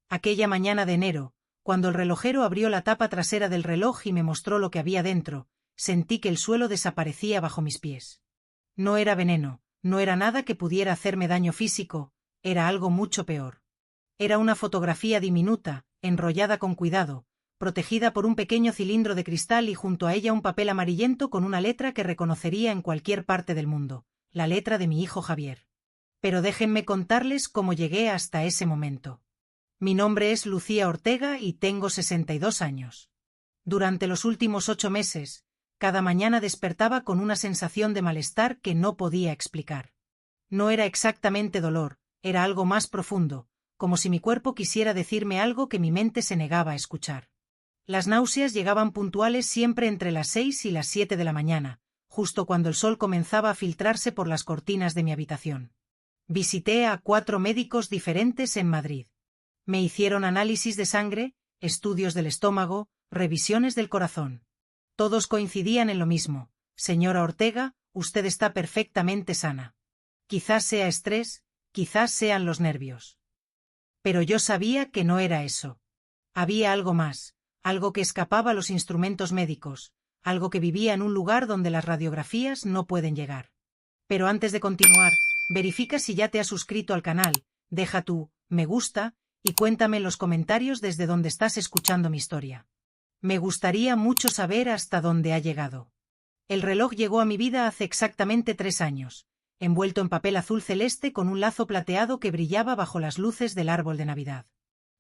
Aquella mañana de enero, cuando el relojero abrió la tapa trasera del reloj y me mostró lo que había dentro, sentí que el suelo desaparecía bajo mis pies. No era veneno, no era nada que pudiera hacerme daño físico, era algo mucho peor. Era una fotografía diminuta, enrollada con cuidado, protegida por un pequeño cilindro de cristal y junto a ella un papel amarillento con una letra que reconocería en cualquier parte del mundo, la letra de mi hijo Javier. Pero déjenme contarles cómo llegué hasta ese momento. Mi nombre es Lucía Ortega y tengo 62 años. Durante los últimos 8 meses, cada mañana despertaba con una sensación de malestar que no podía explicar. No era exactamente dolor, era algo más profundo, como si mi cuerpo quisiera decirme algo que mi mente se negaba a escuchar. Las náuseas llegaban puntuales siempre entre las 6 y las 7 de la mañana, justo cuando el sol comenzaba a filtrarse por las cortinas de mi habitación. Visité a 4 médicos diferentes en Madrid. Me hicieron análisis de sangre, estudios del estómago, revisiones del corazón. Todos coincidían en lo mismo. Señora Ortega, usted está perfectamente sana. Quizás sea estrés, quizás sean los nervios. Pero yo sabía que no era eso. Había algo más, algo que escapaba a los instrumentos médicos, algo que vivía en un lugar donde las radiografías no pueden llegar. Pero antes de continuar, verifica si ya te has suscrito al canal, deja tu me gusta y cuéntame en los comentarios desde dónde estás escuchando mi historia. Me gustaría mucho saber hasta dónde ha llegado. El reloj llegó a mi vida hace exactamente 3 años, envuelto en papel azul celeste con un lazo plateado que brillaba bajo las luces del árbol de Navidad.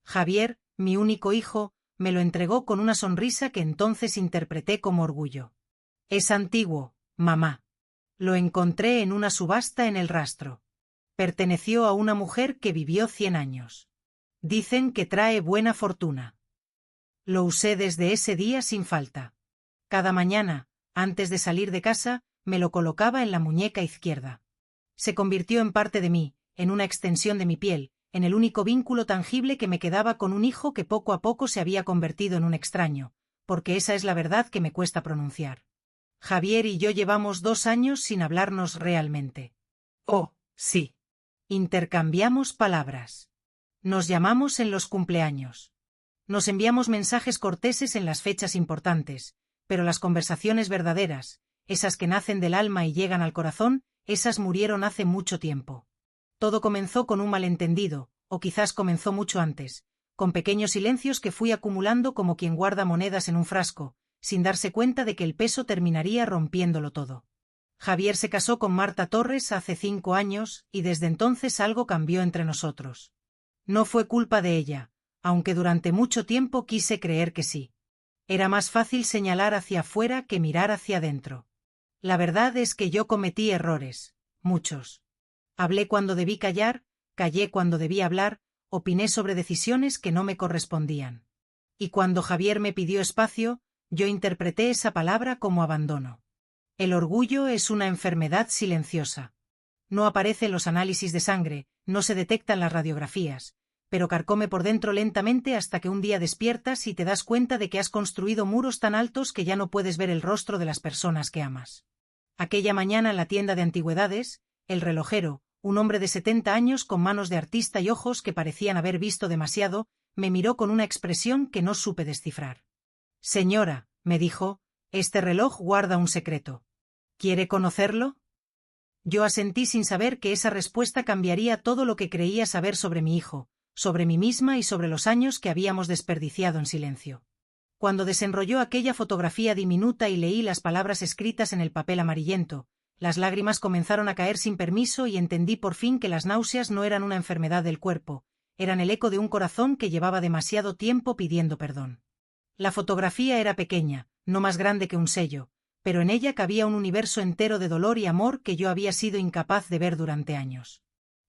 Javier, mi único hijo, me lo entregó con una sonrisa que entonces interpreté como orgullo. Es antiguo, mamá. Lo encontré en una subasta en el rastro. Perteneció a una mujer que vivió 100 años. Dicen que trae buena fortuna. Lo usé desde ese día sin falta. Cada mañana, antes de salir de casa, me lo colocaba en la muñeca izquierda. Se convirtió en parte de mí, en una extensión de mi piel, en el único vínculo tangible que me quedaba con un hijo que poco a poco se había convertido en un extraño, porque esa es la verdad que me cuesta pronunciar. Javier y yo llevamos 2 años sin hablarnos realmente. Oh, sí. Intercambiamos palabras. Nos llamamos en los cumpleaños. Nos enviamos mensajes corteses en las fechas importantes, pero las conversaciones verdaderas, esas que nacen del alma y llegan al corazón, esas murieron hace mucho tiempo. Todo comenzó con un malentendido, o quizás comenzó mucho antes, con pequeños silencios que fui acumulando como quien guarda monedas en un frasco, sin darse cuenta de que el peso terminaría rompiéndolo todo. Javier se casó con Marta Torres hace 5 años, y desde entonces algo cambió entre nosotros. No fue culpa de ella, aunque durante mucho tiempo quise creer que sí. Era más fácil señalar hacia afuera que mirar hacia adentro. La verdad es que yo cometí errores, muchos. Hablé cuando debí callar, callé cuando debí hablar, opiné sobre decisiones que no me correspondían. Y cuando Javier me pidió espacio, yo interpreté esa palabra como abandono. El orgullo es una enfermedad silenciosa. No aparece en los análisis de sangre, no se detectan las radiografías, pero carcome por dentro lentamente hasta que un día despiertas y te das cuenta de que has construido muros tan altos que ya no puedes ver el rostro de las personas que amas. Aquella mañana en la tienda de antigüedades, el relojero, un hombre de 70 años con manos de artista y ojos que parecían haber visto demasiado, me miró con una expresión que no supe descifrar. Señora, me dijo, este reloj guarda un secreto. ¿Quiere conocerlo? Yo asentí sin saber que esa respuesta cambiaría todo lo que creía saber sobre mi hijo, sobre mí misma y sobre los años que habíamos desperdiciado en silencio. Cuando desenrolló aquella fotografía diminuta y leí las palabras escritas en el papel amarillento, las lágrimas comenzaron a caer sin permiso y entendí por fin que las náuseas no eran una enfermedad del cuerpo, eran el eco de un corazón que llevaba demasiado tiempo pidiendo perdón. La fotografía era pequeña, no más grande que un sello, pero en ella cabía un universo entero de dolor y amor que yo había sido incapaz de ver durante años.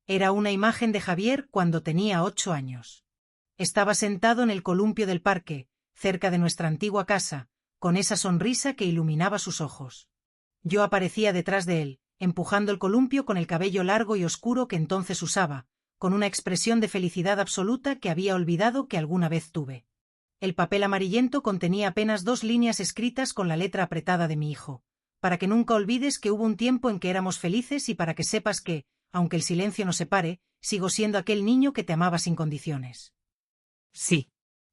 Era una imagen de Javier cuando tenía 8 años. Estaba sentado en el columpio del parque, cerca de nuestra antigua casa, con esa sonrisa que iluminaba sus ojos. Yo aparecía detrás de él, empujando el columpio con el cabello largo y oscuro que entonces usaba, con una expresión de felicidad absoluta que había olvidado que alguna vez tuve. El papel amarillento contenía apenas 2 líneas escritas con la letra apretada de mi hijo, para que nunca olvides que hubo un tiempo en que éramos felices y para que sepas que, aunque el silencio nos separe, sigo siendo aquel niño que te amaba sin condiciones. Sí.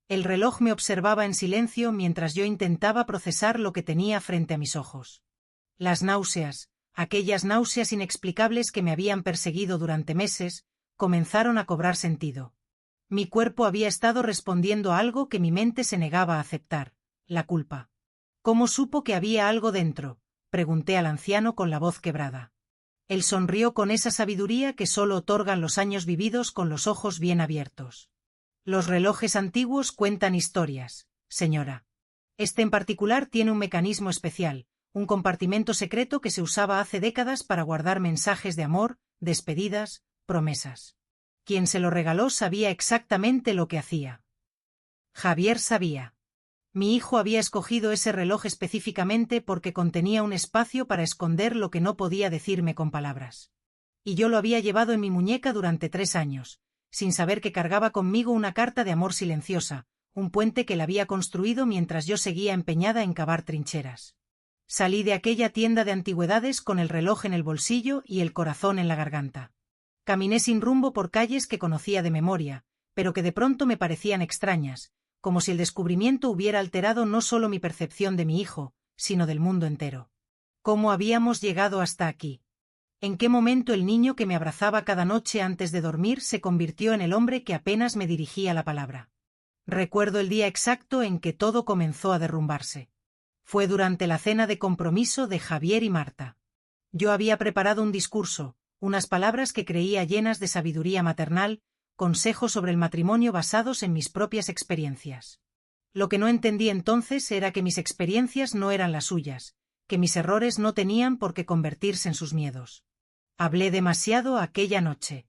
El reloj me observaba en silencio mientras yo intentaba procesar lo que tenía frente a mis ojos. Las náuseas, aquellas náuseas inexplicables que me habían perseguido durante meses, comenzaron a cobrar sentido. Mi cuerpo había estado respondiendo a algo que mi mente se negaba a aceptar, la culpa. ¿Cómo supo que había algo dentro?, pregunté al anciano con la voz quebrada. Él sonrió con esa sabiduría que solo otorgan los años vividos con los ojos bien abiertos. Los relojes antiguos cuentan historias, señora. Este en particular tiene un mecanismo especial, un compartimento secreto que se usaba hace décadas para guardar mensajes de amor, despedidas, promesas. Quien se lo regaló sabía exactamente lo que hacía. Javier sabía. Mi hijo había escogido ese reloj específicamente porque contenía un espacio para esconder lo que no podía decirme con palabras. Y yo lo había llevado en mi muñeca durante 3 años, sin saber que cargaba conmigo una carta de amor silenciosa, un puente que él había construido mientras yo seguía empeñada en cavar trincheras. Salí de aquella tienda de antigüedades con el reloj en el bolsillo y el corazón en la garganta. Caminé sin rumbo por calles que conocía de memoria, pero que de pronto me parecían extrañas, como si el descubrimiento hubiera alterado no solo mi percepción de mi hijo, sino del mundo entero. ¿Cómo habíamos llegado hasta aquí? ¿En qué momento el niño que me abrazaba cada noche antes de dormir se convirtió en el hombre que apenas me dirigía la palabra? Recuerdo el día exacto en que todo comenzó a derrumbarse. Fue durante la cena de compromiso de Javier y Marta. Yo había preparado un discurso, unas palabras que creía llenas de sabiduría maternal, consejos sobre el matrimonio basados en mis propias experiencias. Lo que no entendí entonces era que mis experiencias no eran las suyas, que mis errores no tenían por qué convertirse en sus miedos. Hablé demasiado aquella noche.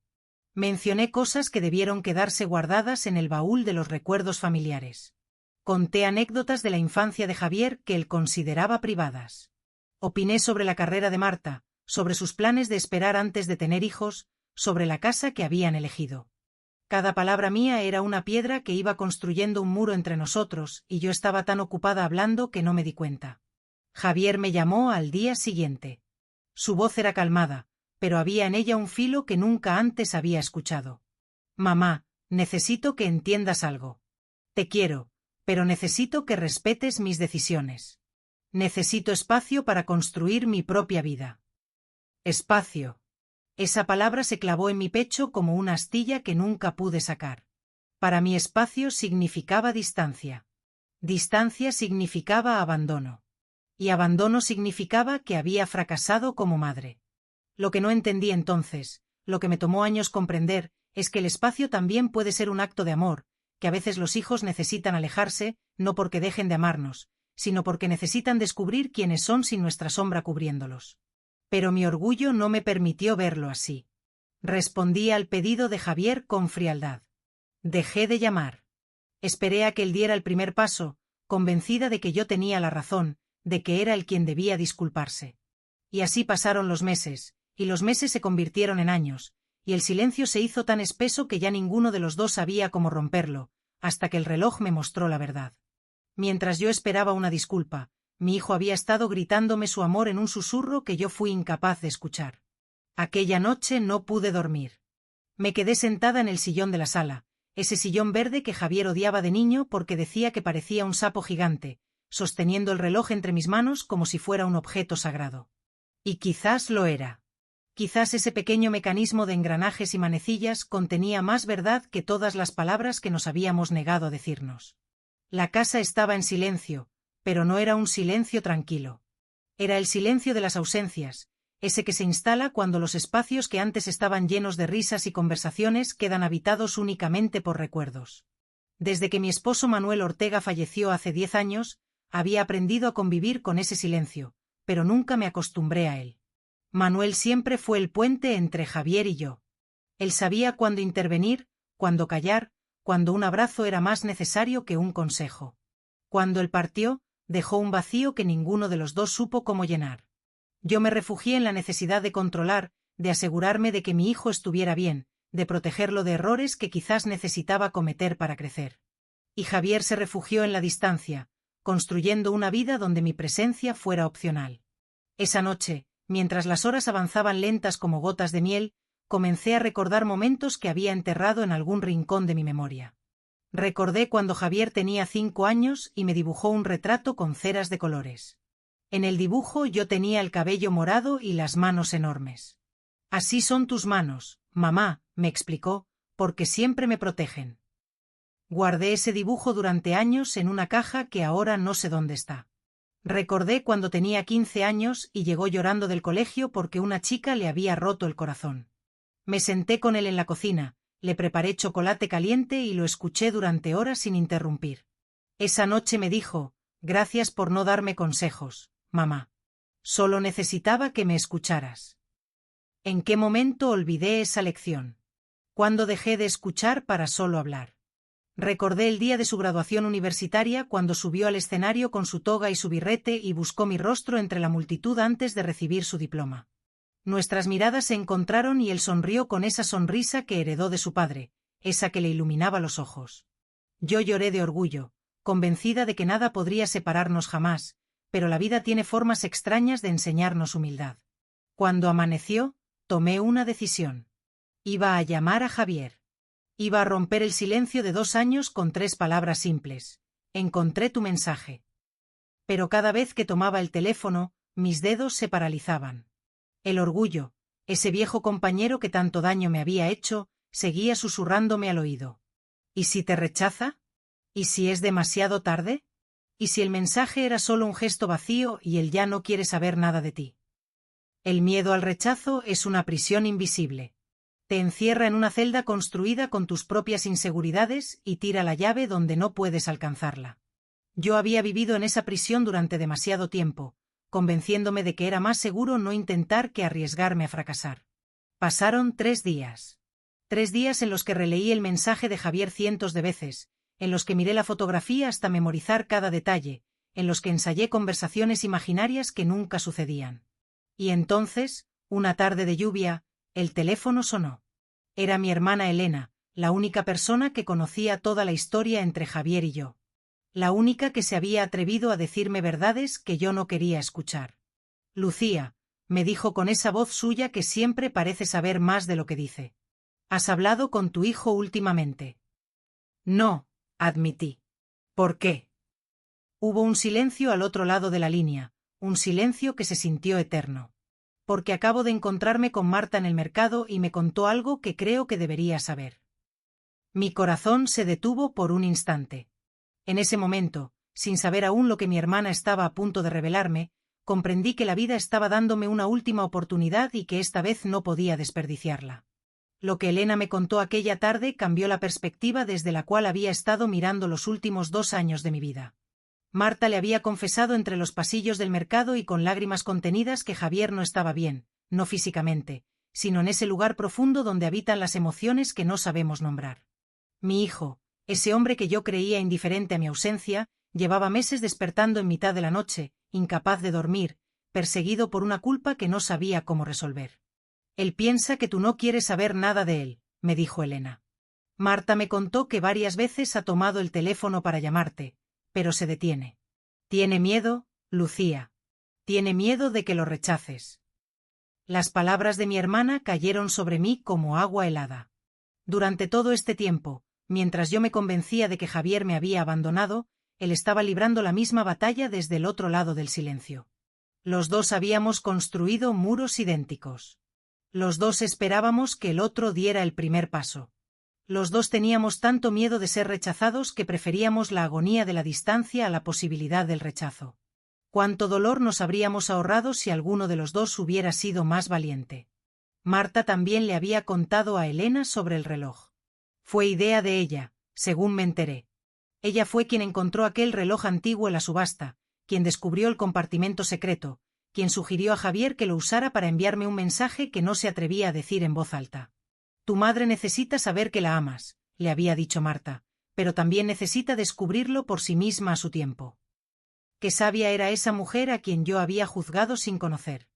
Mencioné cosas que debieron quedarse guardadas en el baúl de los recuerdos familiares. Conté anécdotas de la infancia de Javier que él consideraba privadas. Opiné sobre la carrera de Marta, sobre sus planes de esperar antes de tener hijos, sobre la casa que habían elegido. Cada palabra mía era una piedra que iba construyendo un muro entre nosotros, y yo estaba tan ocupada hablando que no me di cuenta. Javier me llamó al día siguiente. Su voz era calmada, pero había en ella un filo que nunca antes había escuchado. Mamá, necesito que entiendas algo. Te quiero, pero necesito que respetes mis decisiones. Necesito espacio para construir mi propia vida. Espacio. Esa palabra se clavó en mi pecho como una astilla que nunca pude sacar. Para mí espacio significaba distancia. Distancia significaba abandono. Y abandono significaba que había fracasado como madre. Lo que no entendí entonces, lo que me tomó años comprender, es que el espacio también puede ser un acto de amor, que a veces los hijos necesitan alejarse, no porque dejen de amarnos, sino porque necesitan descubrir quiénes son sin nuestra sombra cubriéndolos. Pero mi orgullo no me permitió verlo así. Respondí al pedido de Javier con frialdad. Dejé de llamar. Esperé a que él diera el primer paso, convencida de que yo tenía la razón, de que era él quien debía disculparse. Y así pasaron los meses, y los meses se convirtieron en años, y el silencio se hizo tan espeso que ya ninguno de los dos sabía cómo romperlo, hasta que el reloj me mostró la verdad. Mientras yo esperaba una disculpa, mi hijo había estado gritándome su amor en un susurro que yo fui incapaz de escuchar. Aquella noche no pude dormir. Me quedé sentada en el sillón de la sala, ese sillón verde que Javier odiaba de niño porque decía que parecía un sapo gigante, sosteniendo el reloj entre mis manos como si fuera un objeto sagrado. Y quizás lo era. Quizás ese pequeño mecanismo de engranajes y manecillas contenía más verdad que todas las palabras que nos habíamos negado a decirnos. La casa estaba en silencio, pero no era un silencio tranquilo. Era el silencio de las ausencias, ese que se instala cuando los espacios que antes estaban llenos de risas y conversaciones quedan habitados únicamente por recuerdos. Desde que mi esposo Manuel Ortega falleció hace 10 años, había aprendido a convivir con ese silencio, pero nunca me acostumbré a él. Manuel siempre fue el puente entre Javier y yo. Él sabía cuándo intervenir, cuándo callar, cuando un abrazo era más necesario que un consejo. Cuando él partió, dejó un vacío que ninguno de los dos supo cómo llenar. Yo me refugié en la necesidad de controlar, de asegurarme de que mi hijo estuviera bien, de protegerlo de errores que quizás necesitaba cometer para crecer. Y Javier se refugió en la distancia, construyendo una vida donde mi presencia fuera opcional. Esa noche, mientras las horas avanzaban lentas como gotas de miel, comencé a recordar momentos que había enterrado en algún rincón de mi memoria. Recordé cuando Javier tenía 5 años y me dibujó un retrato con ceras de colores. En el dibujo yo tenía el cabello morado y las manos enormes. Así son tus manos, mamá, me explicó, porque siempre me protegen. Guardé ese dibujo durante años en una caja que ahora no sé dónde está. Recordé cuando tenía 15 años y llegó llorando del colegio porque una chica le había roto el corazón. Me senté con él en la cocina, le preparé chocolate caliente y lo escuché durante horas sin interrumpir. Esa noche me dijo: gracias por no darme consejos, mamá. Solo necesitaba que me escucharas. ¿En qué momento olvidé esa lección? ¿Cuándo dejé de escuchar para solo hablar? Recordé el día de su graduación universitaria cuando subió al escenario con su toga y su birrete y buscó mi rostro entre la multitud antes de recibir su diploma. Nuestras miradas se encontraron y él sonrió con esa sonrisa que heredó de su padre, esa que le iluminaba los ojos. Yo lloré de orgullo, convencida de que nada podría separarnos jamás, pero la vida tiene formas extrañas de enseñarnos humildad. Cuando amaneció, tomé una decisión. Iba a llamar a Javier. Iba a romper el silencio de 2 años con 3 palabras simples. Encontré tu mensaje. Pero cada vez que tomaba el teléfono, mis dedos se paralizaban. El orgullo, ese viejo compañero que tanto daño me había hecho, seguía susurrándome al oído. ¿Y si te rechaza? ¿Y si es demasiado tarde? ¿Y si el mensaje era solo un gesto vacío y él ya no quiere saber nada de ti? El miedo al rechazo es una prisión invisible. Te encierra en una celda construida con tus propias inseguridades y tira la llave donde no puedes alcanzarla. Yo había vivido en esa prisión durante demasiado tiempo, convenciéndome de que era más seguro no intentar que arriesgarme a fracasar. Pasaron 3 días. 3 días en los que releí el mensaje de Javier cientos de veces, en los que miré la fotografía hasta memorizar cada detalle, en los que ensayé conversaciones imaginarias que nunca sucedían. Y entonces, una tarde de lluvia, el teléfono sonó. Era mi hermana Elena, la única persona que conocía toda la historia entre Javier y yo. La única que se había atrevido a decirme verdades que yo no quería escuchar. Lucía, me dijo con esa voz suya que siempre parece saber más de lo que dice. ¿Has hablado con tu hijo últimamente? No, admití. ¿Por qué? Hubo un silencio al otro lado de la línea, un silencio que se sintió eterno. Porque acabo de encontrarme con Marta en el mercado y me contó algo que creo que debería saber. Mi corazón se detuvo por un instante. En ese momento, sin saber aún lo que mi hermana estaba a punto de revelarme, comprendí que la vida estaba dándome una última oportunidad y que esta vez no podía desperdiciarla. Lo que Elena me contó aquella tarde cambió la perspectiva desde la cual había estado mirando los últimos 2 años de mi vida. Marta le había confesado entre los pasillos del mercado y con lágrimas contenidas que Javier no estaba bien, no físicamente, sino en ese lugar profundo donde habitan las emociones que no sabemos nombrar. Mi hijo, ese hombre que yo creía indiferente a mi ausencia, llevaba meses despertando en mitad de la noche, incapaz de dormir, perseguido por una culpa que no sabía cómo resolver. Él piensa que tú no quieres saber nada de él, me dijo Elena. Marta me contó que varias veces ha tomado el teléfono para llamarte, pero se detiene. Tiene miedo, Lucía. Tiene miedo de que lo rechaces. Las palabras de mi hermana cayeron sobre mí como agua helada. Durante todo este tiempo, mientras yo me convencía de que Javier me había abandonado, él estaba librando la misma batalla desde el otro lado del silencio. Los dos habíamos construido muros idénticos. Los dos esperábamos que el otro diera el primer paso. Los dos teníamos tanto miedo de ser rechazados que preferíamos la agonía de la distancia a la posibilidad del rechazo. Cuánto dolor nos habríamos ahorrado si alguno de los dos hubiera sido más valiente. Marta también le había contado a Elena sobre el reloj. Fue idea de ella, según me enteré. Ella fue quien encontró aquel reloj antiguo en la subasta, quien descubrió el compartimento secreto, quien sugirió a Javier que lo usara para enviarme un mensaje que no se atrevía a decir en voz alta. Tu madre necesita saber que la amas, le había dicho Marta, pero también necesita descubrirlo por sí misma a su tiempo. Qué sabia era esa mujer a quien yo había juzgado sin conocer.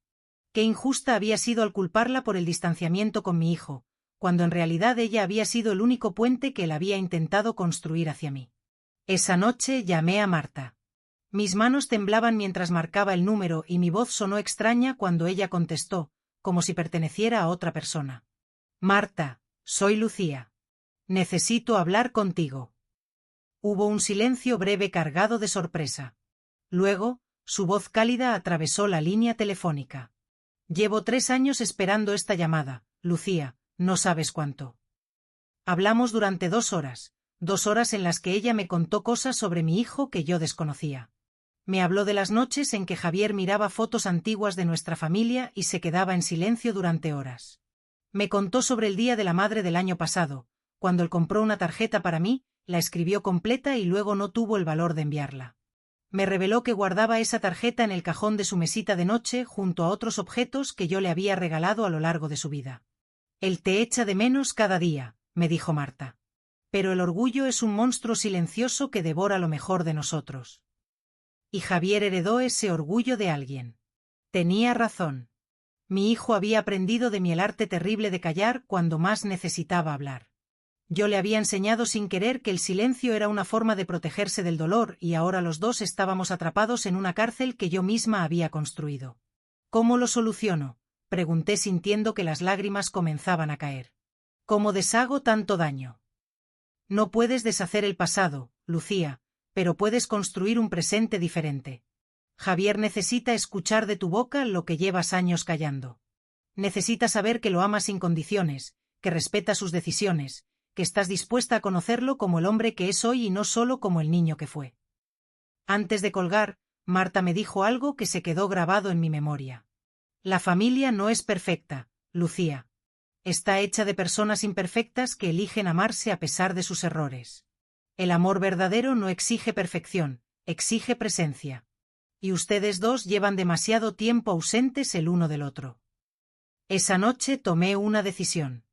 Qué injusta había sido al culparla por el distanciamiento con mi hijo, cuando en realidad ella había sido el único puente que él había intentado construir hacia mí. Esa noche llamé a Marta. Mis manos temblaban mientras marcaba el número y mi voz sonó extraña cuando ella contestó, como si perteneciera a otra persona. Marta, soy Lucía. Necesito hablar contigo. Hubo un silencio breve cargado de sorpresa. Luego, su voz cálida atravesó la línea telefónica. Llevo 3 años esperando esta llamada, Lucía, no sabes cuánto. Hablamos durante 2 horas, 2 horas en las que ella me contó cosas sobre mi hijo que yo desconocía. Me habló de las noches en que Javier miraba fotos antiguas de nuestra familia y se quedaba en silencio durante horas. Me contó sobre el Día de la Madre del año pasado, cuando él compró una tarjeta para mí, la escribió completa y luego no tuvo el valor de enviarla. Me reveló que guardaba esa tarjeta en el cajón de su mesita de noche junto a otros objetos que yo le había regalado a lo largo de su vida. Él te echa de menos cada día, me dijo Marta. Pero el orgullo es un monstruo silencioso que devora lo mejor de nosotros. Y Javier heredó ese orgullo de alguien. Tenía razón. Mi hijo había aprendido de mí el arte terrible de callar cuando más necesitaba hablar. Yo le había enseñado sin querer que el silencio era una forma de protegerse del dolor y ahora los dos estábamos atrapados en una cárcel que yo misma había construido. ¿Cómo lo soluciono?, pregunté sintiendo que las lágrimas comenzaban a caer. ¿Cómo deshago tanto daño? No puedes deshacer el pasado, Lucía, pero puedes construir un presente diferente. Javier necesita escuchar de tu boca lo que llevas años callando. Necesita saber que lo amas sin condiciones, que respeta sus decisiones, que estás dispuesta a conocerlo como el hombre que es hoy y no solo como el niño que fue. Antes de colgar, Marta me dijo algo que se quedó grabado en mi memoria. La familia no es perfecta, Lucía. Está hecha de personas imperfectas que eligen amarse a pesar de sus errores. El amor verdadero no exige perfección, exige presencia. Y ustedes dos llevan demasiado tiempo ausentes el uno del otro. Esa noche tomé una decisión.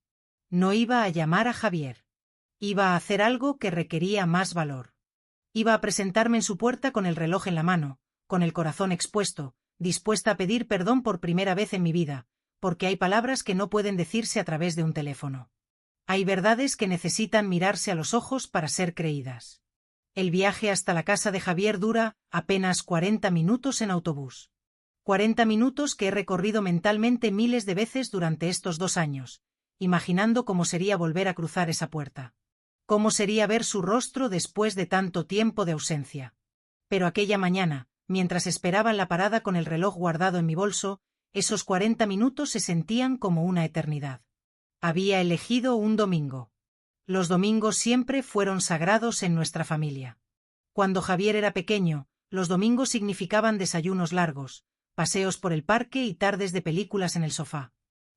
No iba a llamar a Javier. Iba a hacer algo que requería más valor. Iba a presentarme en su puerta con el reloj en la mano, con el corazón expuesto, dispuesta a pedir perdón por primera vez en mi vida, porque hay palabras que no pueden decirse a través de un teléfono. Hay verdades que necesitan mirarse a los ojos para ser creídas. El viaje hasta la casa de Javier dura apenas 40 minutos en autobús. 40 minutos que he recorrido mentalmente miles de veces durante estos 2 años, imaginando cómo sería volver a cruzar esa puerta. Cómo sería ver su rostro después de tanto tiempo de ausencia. Pero aquella mañana, mientras esperaba en la parada con el reloj guardado en mi bolso, esos 40 minutos se sentían como una eternidad. Había elegido un domingo. Los domingos siempre fueron sagrados en nuestra familia. Cuando Javier era pequeño, los domingos significaban desayunos largos, paseos por el parque y tardes de películas en el sofá.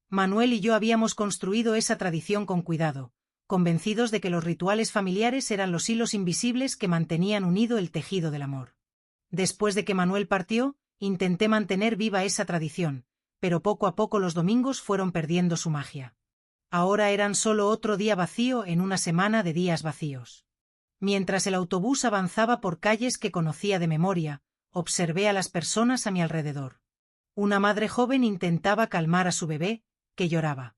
Manuel y yo habíamos construido esa tradición con cuidado, convencidos de que los rituales familiares eran los hilos invisibles que mantenían unido el tejido del amor. Después de que Manuel partió, intenté mantener viva esa tradición, pero poco a poco los domingos fueron perdiendo su magia. Ahora eran solo otro día vacío en una semana de días vacíos. Mientras el autobús avanzaba por calles que conocía de memoria, observé a las personas a mi alrededor. Una madre joven intentaba calmar a su bebé, que lloraba.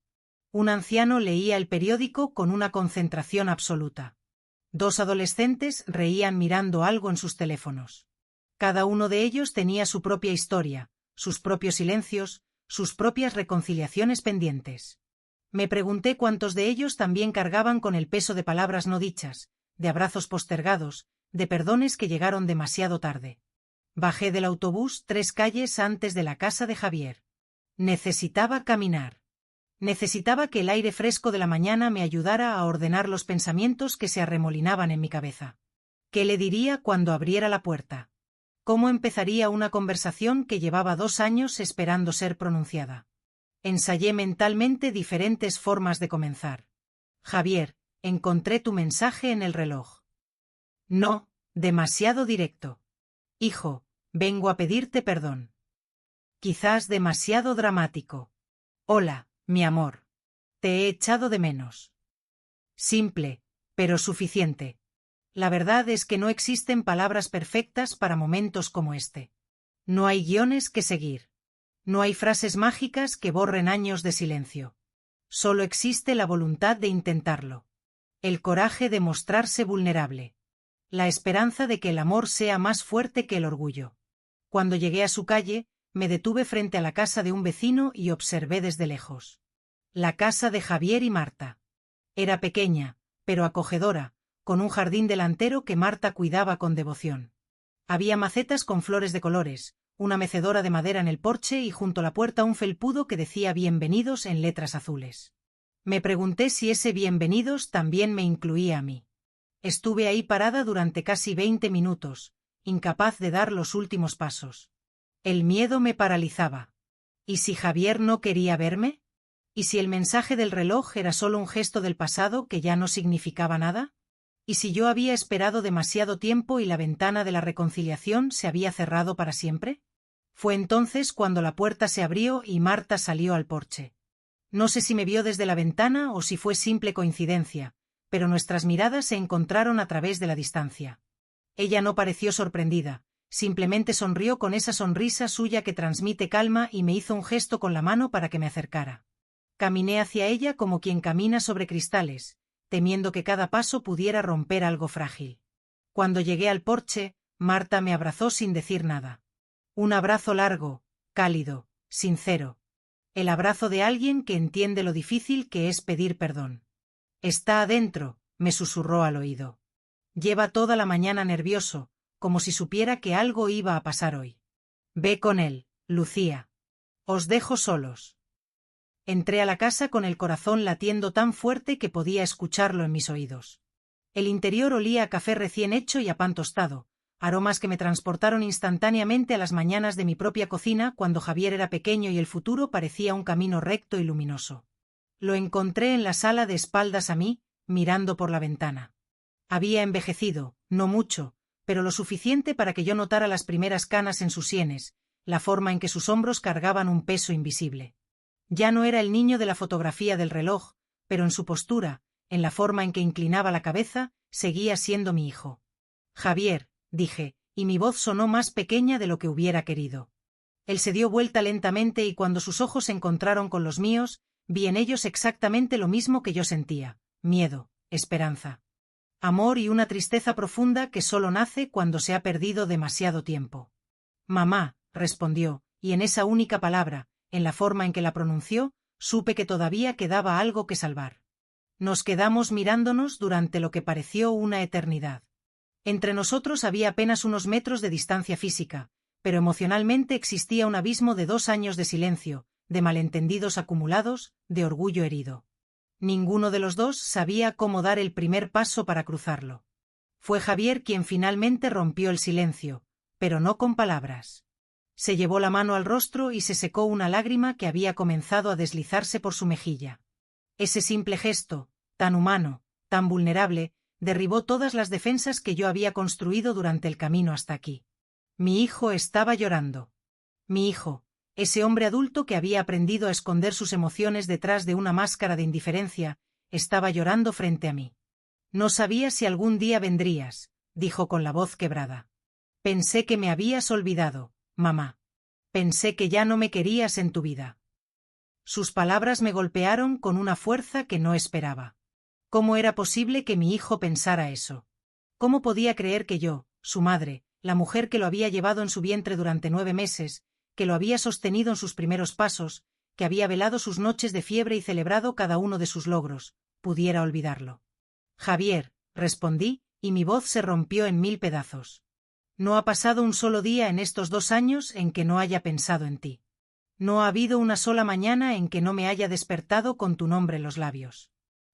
Un anciano leía el periódico con una concentración absoluta. 2 adolescentes reían mirando algo en sus teléfonos. Cada uno de ellos tenía su propia historia, sus propios silencios, sus propias reconciliaciones pendientes. Me pregunté cuántos de ellos también cargaban con el peso de palabras no dichas, de abrazos postergados, de perdones que llegaron demasiado tarde. Bajé del autobús 3 calles antes de la casa de Javier. Necesitaba caminar. Necesitaba que el aire fresco de la mañana me ayudara a ordenar los pensamientos que se arremolinaban en mi cabeza. ¿Qué le diría cuando abriera la puerta? ¿Cómo empezaría una conversación que llevaba 2 años esperando ser pronunciada? Ensayé mentalmente diferentes formas de comenzar. Javier, encontré tu mensaje en el reloj. No, demasiado directo. Hijo, vengo a pedirte perdón. Quizás demasiado dramático. Hola, mi amor. Te he echado de menos. Simple, pero suficiente. La verdad es que no existen palabras perfectas para momentos como este. No hay guiones que seguir. No hay frases mágicas que borren años de silencio. Solo existe la voluntad de intentarlo. El coraje de mostrarse vulnerable. La esperanza de que el amor sea más fuerte que el orgullo. Cuando llegué a su calle, me detuve frente a la casa de un vecino y observé desde lejos. La casa de Javier y Marta. Era pequeña, pero acogedora, con un jardín delantero que Marta cuidaba con devoción. Había macetas con flores de colores, una mecedora de madera en el porche y junto a la puerta un felpudo que decía bienvenidos en letras azules. Me pregunté si ese bienvenidos también me incluía a mí. Estuve ahí parada durante casi 20 minutos, incapaz de dar los últimos pasos. El miedo me paralizaba. ¿Y si Javier no quería verme? ¿Y si el mensaje del reloj era solo un gesto del pasado que ya no significaba nada? ¿Y si yo había esperado demasiado tiempo y la ventana de la reconciliación se había cerrado para siempre? Fue entonces cuando la puerta se abrió y Marta salió al porche. No sé si me vio desde la ventana o si fue simple coincidencia, pero nuestras miradas se encontraron a través de la distancia. Ella no pareció sorprendida, simplemente sonrió con esa sonrisa suya que transmite calma y me hizo un gesto con la mano para que me acercara. Caminé hacia ella como quien camina sobre cristales, temiendo que cada paso pudiera romper algo frágil. Cuando llegué al porche, Marta me abrazó sin decir nada. Un abrazo largo, cálido, sincero. El abrazo de alguien que entiende lo difícil que es pedir perdón. Está adentro, me susurró al oído. Lleva toda la mañana nervioso, como si supiera que algo iba a pasar hoy. Ve con él, Lucía. Os dejo solos. Entré a la casa con el corazón latiendo tan fuerte que podía escucharlo en mis oídos. El interior olía a café recién hecho y a pan tostado, aromas que me transportaron instantáneamente a las mañanas de mi propia cocina cuando Javier era pequeño y el futuro parecía un camino recto y luminoso. Lo encontré en la sala de espaldas a mí, mirando por la ventana. Había envejecido, no mucho, pero lo suficiente para que yo notara las primeras canas en sus sienes, la forma en que sus hombros cargaban un peso invisible. Ya no era el niño de la fotografía del reloj, pero en su postura, en la forma en que inclinaba la cabeza, seguía siendo mi hijo. Javier, dije, y mi voz sonó más pequeña de lo que hubiera querido. Él se dio vuelta lentamente y cuando sus ojos se encontraron con los míos, vi en ellos exactamente lo mismo que yo sentía: miedo, esperanza, amor y una tristeza profunda que solo nace cuando se ha perdido demasiado tiempo. Mamá, respondió, y en esa única palabra, en la forma en que la pronunció, supe que todavía quedaba algo que salvar. Nos quedamos mirándonos durante lo que pareció una eternidad. Entre nosotros había apenas unos metros de distancia física, pero emocionalmente existía un abismo de 2 años de silencio, de malentendidos acumulados, de orgullo herido. Ninguno de los dos sabía cómo dar el primer paso para cruzarlo. Fue Javier quien finalmente rompió el silencio, pero no con palabras. Se llevó la mano al rostro y se secó una lágrima que había comenzado a deslizarse por su mejilla. Ese simple gesto, tan humano, tan vulnerable, derribó todas las defensas que yo había construido durante el camino hasta aquí. Mi hijo estaba llorando. Mi hijo, ese hombre adulto que había aprendido a esconder sus emociones detrás de una máscara de indiferencia, estaba llorando frente a mí. No sabía si algún día vendrías, dijo con la voz quebrada. Pensé que me habías olvidado, mamá. Pensé que ya no me querías en tu vida. Sus palabras me golpearon con una fuerza que no esperaba. ¿Cómo era posible que mi hijo pensara eso? ¿Cómo podía creer que yo, su madre, la mujer que lo había llevado en su vientre durante 9 meses, que lo había sostenido en sus primeros pasos, que había velado sus noches de fiebre y celebrado cada uno de sus logros, pudiera olvidarlo? Javier, respondí, y mi voz se rompió en 1000 pedazos. No ha pasado un solo día en estos 2 años en que no haya pensado en ti. No ha habido una sola mañana en que no me haya despertado con tu nombre en los labios.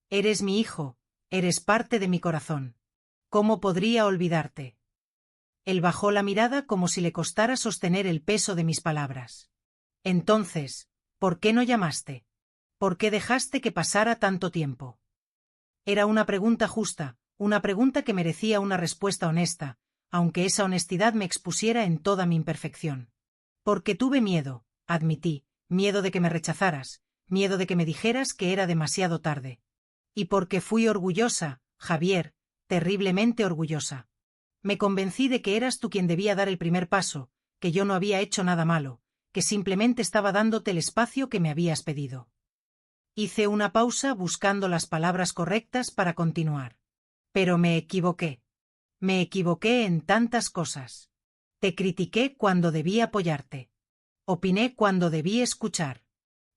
Eres mi hijo, eres parte de mi corazón. ¿Cómo podría olvidarte? Él bajó la mirada como si le costara sostener el peso de mis palabras. Entonces, ¿por qué no llamaste? ¿Por qué dejaste que pasara tanto tiempo? Era una pregunta justa, una pregunta que merecía una respuesta honesta, aunque esa honestidad me expusiera en toda mi imperfección. Porque tuve miedo, admití, miedo de que me rechazaras, miedo de que me dijeras que era demasiado tarde. Y porque fui orgullosa, Javier, terriblemente orgullosa. Me convencí de que eras tú quien debía dar el primer paso, que yo no había hecho nada malo, que simplemente estaba dándote el espacio que me habías pedido. Hice una pausa buscando las palabras correctas para continuar. Pero me equivoqué. Me equivoqué en tantas cosas. Te critiqué cuando debí apoyarte. Opiné cuando debí escuchar.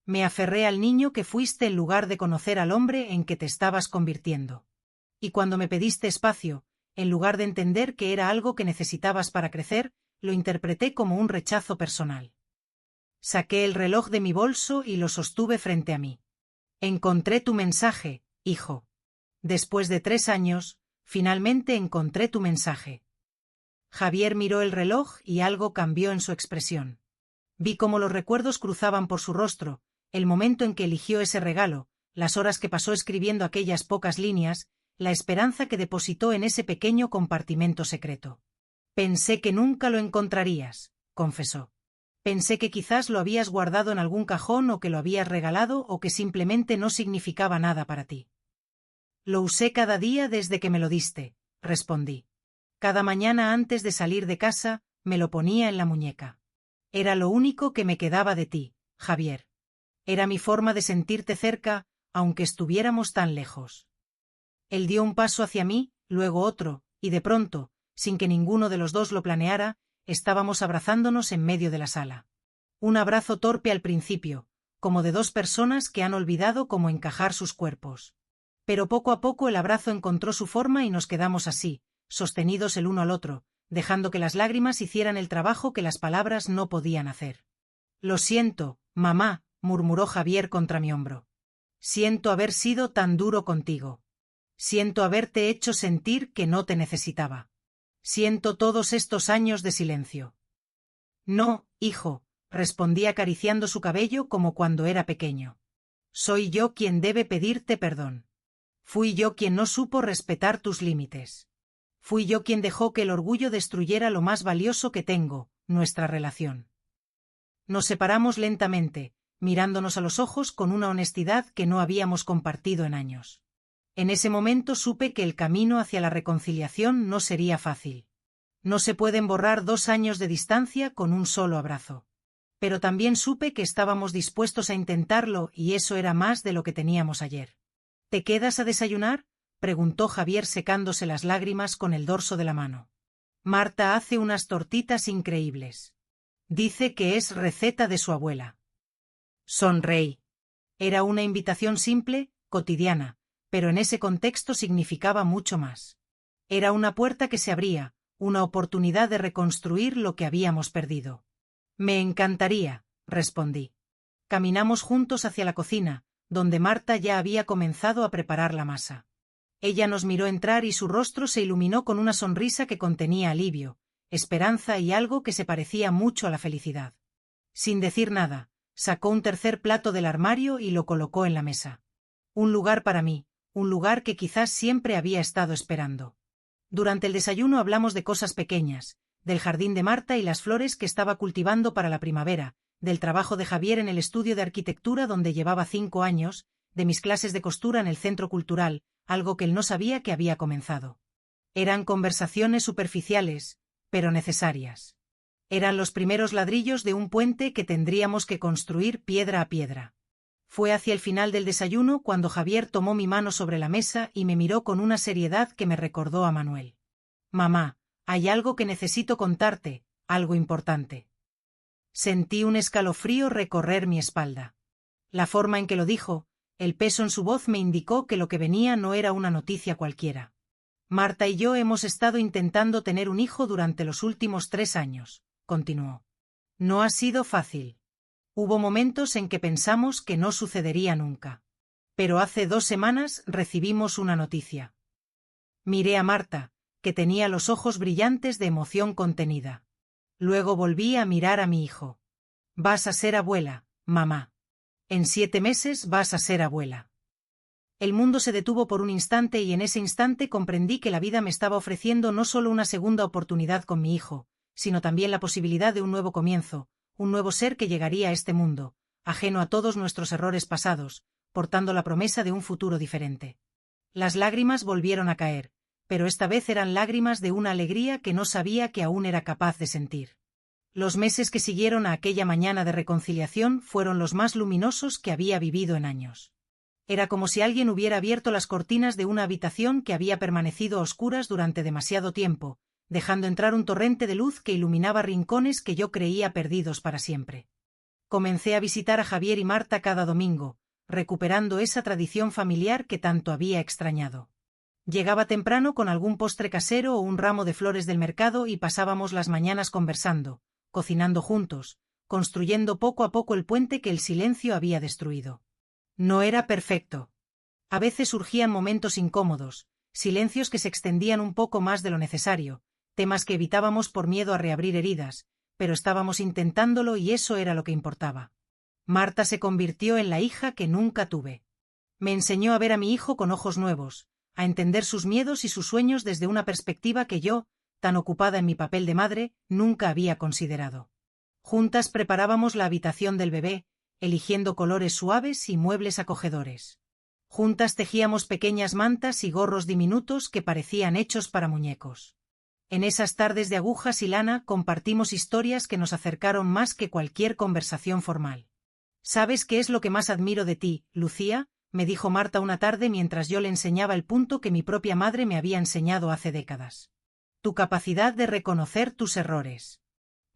Me aferré al niño que fuiste en lugar de conocer al hombre en que te estabas convirtiendo. Y cuando me pediste espacio, en lugar de entender que era algo que necesitabas para crecer, lo interpreté como un rechazo personal. Saqué el reloj de mi bolso y lo sostuve frente a mí. Encontré tu mensaje, hijo. Después de 3 años, finalmente encontré tu mensaje. Javier miró el reloj y algo cambió en su expresión. Vi cómo los recuerdos cruzaban por su rostro, el momento en que eligió ese regalo, las horas que pasó escribiendo aquellas pocas líneas, la esperanza que depositó en ese pequeño compartimento secreto. Pensé que nunca lo encontrarías, confesó. Pensé que quizás lo habías guardado en algún cajón o que lo habías regalado o que simplemente no significaba nada para ti. Lo usé cada día desde que me lo diste, respondí. Cada mañana antes de salir de casa, me lo ponía en la muñeca. Era lo único que me quedaba de ti, Javier. Era mi forma de sentirte cerca, aunque estuviéramos tan lejos. Él dio un paso hacia mí, luego otro, y de pronto, sin que ninguno de los dos lo planeara, estábamos abrazándonos en medio de la sala. Un abrazo torpe al principio, como de 2 personas que han olvidado cómo encajar sus cuerpos. Pero poco a poco el abrazo encontró su forma y nos quedamos así, sostenidos el uno al otro, dejando que las lágrimas hicieran el trabajo que las palabras no podían hacer. Lo siento, mamá, murmuró Javier contra mi hombro. Siento haber sido tan duro contigo. Siento haberte hecho sentir que no te necesitaba. Siento todos estos años de silencio. No, hijo, respondí acariciando su cabello como cuando era pequeño. Soy yo quien debe pedirte perdón. Fui yo quien no supo respetar tus límites. Fui yo quien dejó que el orgullo destruyera lo más valioso que tengo, nuestra relación. Nos separamos lentamente, mirándonos a los ojos con una honestidad que no habíamos compartido en años. En ese momento supe que el camino hacia la reconciliación no sería fácil. No se pueden borrar 2 años de distancia con un solo abrazo. Pero también supe que estábamos dispuestos a intentarlo y eso era más de lo que teníamos ayer. ¿Te quedas a desayunar?, preguntó Javier secándose las lágrimas con el dorso de la mano. Marta hace unas tortitas increíbles. Dice que es receta de su abuela. Sonreí. Era una invitación simple, cotidiana, pero en ese contexto significaba mucho más. Era una puerta que se abría, una oportunidad de reconstruir lo que habíamos perdido. Me encantaría, respondí. Caminamos juntos hacia la cocina, donde Marta ya había comenzado a preparar la masa. Ella nos miró entrar y su rostro se iluminó con una sonrisa que contenía alivio, esperanza y algo que se parecía mucho a la felicidad. Sin decir nada, sacó un tercer plato del armario y lo colocó en la mesa. Un lugar para mí, un lugar que quizás siempre había estado esperando. Durante el desayuno hablamos de cosas pequeñas, del jardín de Marta y las flores que estaba cultivando para la primavera, del trabajo de Javier en el estudio de arquitectura donde llevaba 5 años, de mis clases de costura en el centro cultural, algo que él no sabía que había comenzado. Eran conversaciones superficiales, pero necesarias. Eran los primeros ladrillos de un puente que tendríamos que construir piedra a piedra. Fue hacia el final del desayuno cuando Javier tomó mi mano sobre la mesa y me miró con una seriedad que me recordó a Manuel. Mamá, hay algo que necesito contarte, algo importante. Sentí un escalofrío recorrer mi espalda. La forma en que lo dijo, el peso en su voz me indicó que lo que venía no era una noticia cualquiera. Marta y yo hemos estado intentando tener un hijo durante los últimos 3 años, continuó. No ha sido fácil. Hubo momentos en que pensamos que no sucedería nunca. Pero hace 2 semanas recibimos una noticia. Miré a Marta, que tenía los ojos brillantes de emoción contenida. Luego volví a mirar a mi hijo. Vas a ser abuela, mamá. En 7 meses vas a ser abuela. El mundo se detuvo por un instante y en ese instante comprendí que la vida me estaba ofreciendo no solo una segunda oportunidad con mi hijo, sino también la posibilidad de un nuevo comienzo, un nuevo ser que llegaría a este mundo, ajeno a todos nuestros errores pasados, portando la promesa de un futuro diferente. Las lágrimas volvieron a caer, pero esta vez eran lágrimas de una alegría que no sabía que aún era capaz de sentir. Los meses que siguieron a aquella mañana de reconciliación fueron los más luminosos que había vivido en años. Era como si alguien hubiera abierto las cortinas de una habitación que había permanecido a oscuras durante demasiado tiempo, dejando entrar un torrente de luz que iluminaba rincones que yo creía perdidos para siempre. Comencé a visitar a Javier y Marta cada domingo, recuperando esa tradición familiar que tanto había extrañado. Llegaba temprano con algún postre casero o un ramo de flores del mercado y pasábamos las mañanas conversando, cocinando juntos, construyendo poco a poco el puente que el silencio había destruido. No era perfecto. A veces surgían momentos incómodos, silencios que se extendían un poco más de lo necesario, temas que evitábamos por miedo a reabrir heridas, pero estábamos intentándolo y eso era lo que importaba. Marta se convirtió en la hija que nunca tuve. Me enseñó a ver a mi hijo con ojos nuevos, a entender sus miedos y sus sueños desde una perspectiva que yo, tan ocupada en mi papel de madre, nunca había considerado. Juntas preparábamos la habitación del bebé, eligiendo colores suaves y muebles acogedores. Juntas tejíamos pequeñas mantas y gorros diminutos que parecían hechos para muñecos. En esas tardes de agujas y lana compartimos historias que nos acercaron más que cualquier conversación formal. ¿Sabes qué es lo que más admiro de ti, Lucía?, me dijo Marta una tarde mientras yo le enseñaba el punto que mi propia madre me había enseñado hace décadas. Tu capacidad de reconocer tus errores.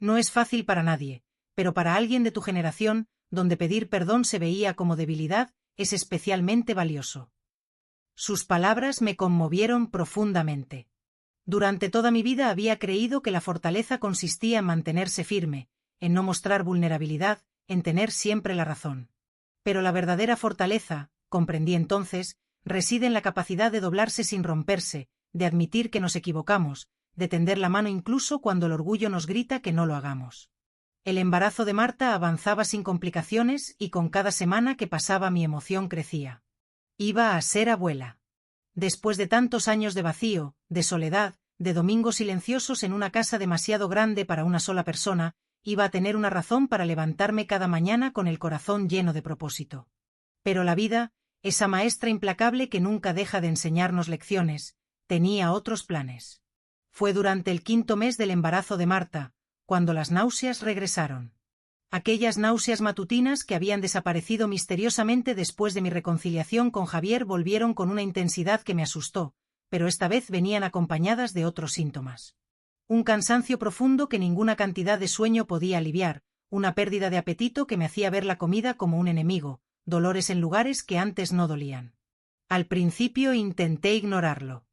No es fácil para nadie, pero para alguien de tu generación, donde pedir perdón se veía como debilidad, es especialmente valioso. Sus palabras me conmovieron profundamente. Durante toda mi vida había creído que la fortaleza consistía en mantenerse firme, en no mostrar vulnerabilidad, en tener siempre la razón. Pero la verdadera fortaleza, comprendí entonces, reside en la capacidad de doblarse sin romperse, de admitir que nos equivocamos, de tender la mano incluso cuando el orgullo nos grita que no lo hagamos. El embarazo de Marta avanzaba sin complicaciones y con cada semana que pasaba mi emoción crecía. Iba a ser abuela. Después de tantos años de vacío, de soledad, de domingos silenciosos en una casa demasiado grande para una sola persona, iba a tener una razón para levantarme cada mañana con el corazón lleno de propósito. Pero la vida, esa maestra implacable que nunca deja de enseñarnos lecciones, tenía otros planes. Fue durante el 5.º mes del embarazo de Marta, cuando las náuseas regresaron. Aquellas náuseas matutinas que habían desaparecido misteriosamente después de mi reconciliación con Javier volvieron con una intensidad que me asustó, pero esta vez venían acompañadas de otros síntomas. Un cansancio profundo que ninguna cantidad de sueño podía aliviar, una pérdida de apetito que me hacía ver la comida como un enemigo, dolores en lugares que antes no dolían. Al principio intenté ignorarlo.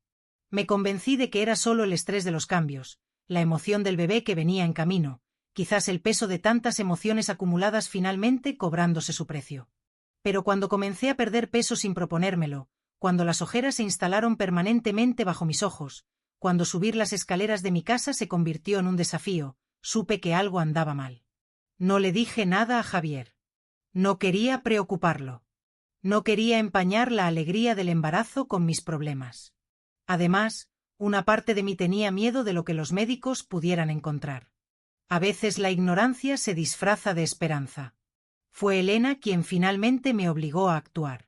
Me convencí de que era solo el estrés de los cambios, la emoción del bebé que venía en camino, quizás el peso de tantas emociones acumuladas finalmente cobrándose su precio. Pero cuando comencé a perder peso sin proponérmelo, cuando las ojeras se instalaron permanentemente bajo mis ojos, cuando subir las escaleras de mi casa se convirtió en un desafío, supe que algo andaba mal. No le dije nada a Javier. No quería preocuparlo. No quería empañar la alegría del embarazo con mis problemas. Además, una parte de mí tenía miedo de lo que los médicos pudieran encontrar. A veces la ignorancia se disfraza de esperanza. Fue Elena quien finalmente me obligó a actuar.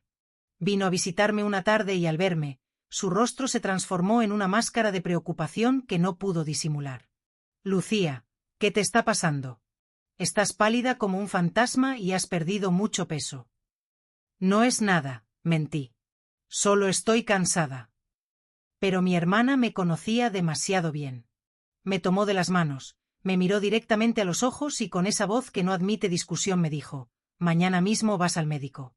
Vino a visitarme una tarde y al verme, su rostro se transformó en una máscara de preocupación que no pudo disimular. Lucía, ¿qué te está pasando? Estás pálida como un fantasma y has perdido mucho peso. No es nada, mentí. Solo estoy cansada. Pero mi hermana me conocía demasiado bien. Me tomó de las manos, me miró directamente a los ojos y con esa voz que no admite discusión me dijo: mañana mismo vas al médico.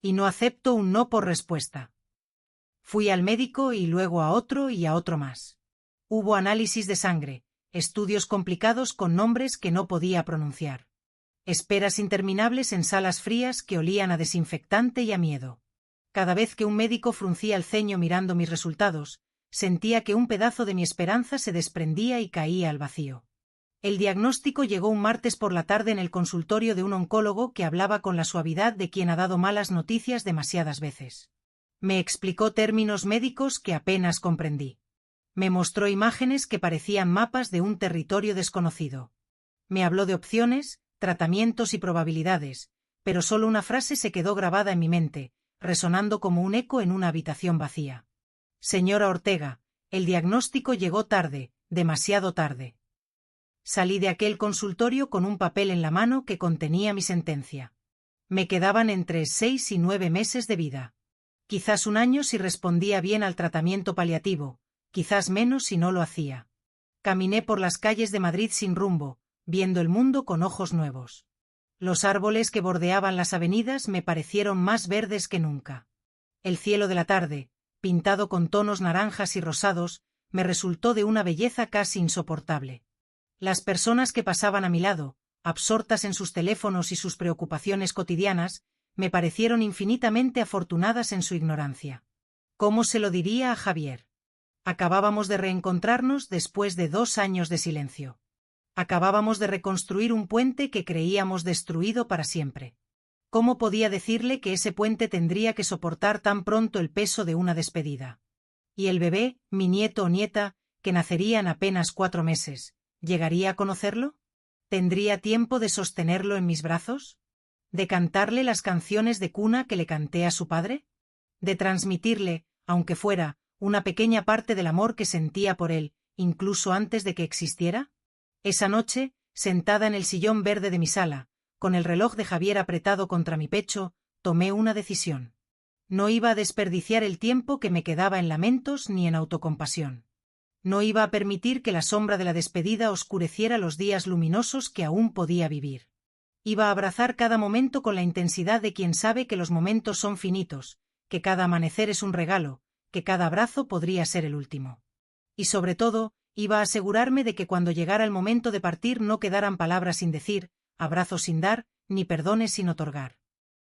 Y no acepto un no por respuesta. Fui al médico y luego a otro más. Hubo análisis de sangre, estudios complicados con nombres que no podía pronunciar. Esperas interminables en salas frías que olían a desinfectante y a miedo. Cada vez que un médico fruncía el ceño mirando mis resultados, sentía que un pedazo de mi esperanza se desprendía y caía al vacío. El diagnóstico llegó un martes por la tarde en el consultorio de un oncólogo que hablaba con la suavidad de quien ha dado malas noticias demasiadas veces. Me explicó términos médicos que apenas comprendí. Me mostró imágenes que parecían mapas de un territorio desconocido. Me habló de opciones, tratamientos y probabilidades, pero solo una frase se quedó grabada en mi mente, resonando como un eco en una habitación vacía. Señora Ortega, el diagnóstico llegó tarde, demasiado tarde. Salí de aquel consultorio con un papel en la mano que contenía mi sentencia. Me quedaban entre 6 y 9 meses de vida. Quizás un año si respondía bien al tratamiento paliativo, quizás menos si no lo hacía. Caminé por las calles de Madrid sin rumbo, viendo el mundo con ojos nuevos. Los árboles que bordeaban las avenidas me parecieron más verdes que nunca. El cielo de la tarde, pintado con tonos naranjas y rosados, me resultó de una belleza casi insoportable. Las personas que pasaban a mi lado, absortas en sus teléfonos y sus preocupaciones cotidianas, me parecieron infinitamente afortunadas en su ignorancia. ¿Cómo se lo diría a Javier? Acabábamos de reencontrarnos después de 2 años de silencio. Acabábamos de reconstruir un puente que creíamos destruido para siempre. ¿Cómo podía decirle que ese puente tendría que soportar tan pronto el peso de una despedida? Y el bebé, mi nieto o nieta, que nacería en apenas 4 meses, ¿llegaría a conocerlo? ¿Tendría tiempo de sostenerlo en mis brazos? ¿De cantarle las canciones de cuna que le canté a su padre? ¿De transmitirle, aunque fuera, una pequeña parte del amor que sentía por él, incluso antes de que existiera? Esa noche, sentada en el sillón verde de mi sala, con el reloj de Javier apretado contra mi pecho, tomé una decisión. No iba a desperdiciar el tiempo que me quedaba en lamentos ni en autocompasión. No iba a permitir que la sombra de la despedida oscureciera los días luminosos que aún podía vivir. Iba a abrazar cada momento con la intensidad de quien sabe que los momentos son finitos, que cada amanecer es un regalo, que cada abrazo podría ser el último. Y sobre todo, iba a asegurarme de que cuando llegara el momento de partir no quedaran palabras sin decir, abrazos sin dar, ni perdones sin otorgar.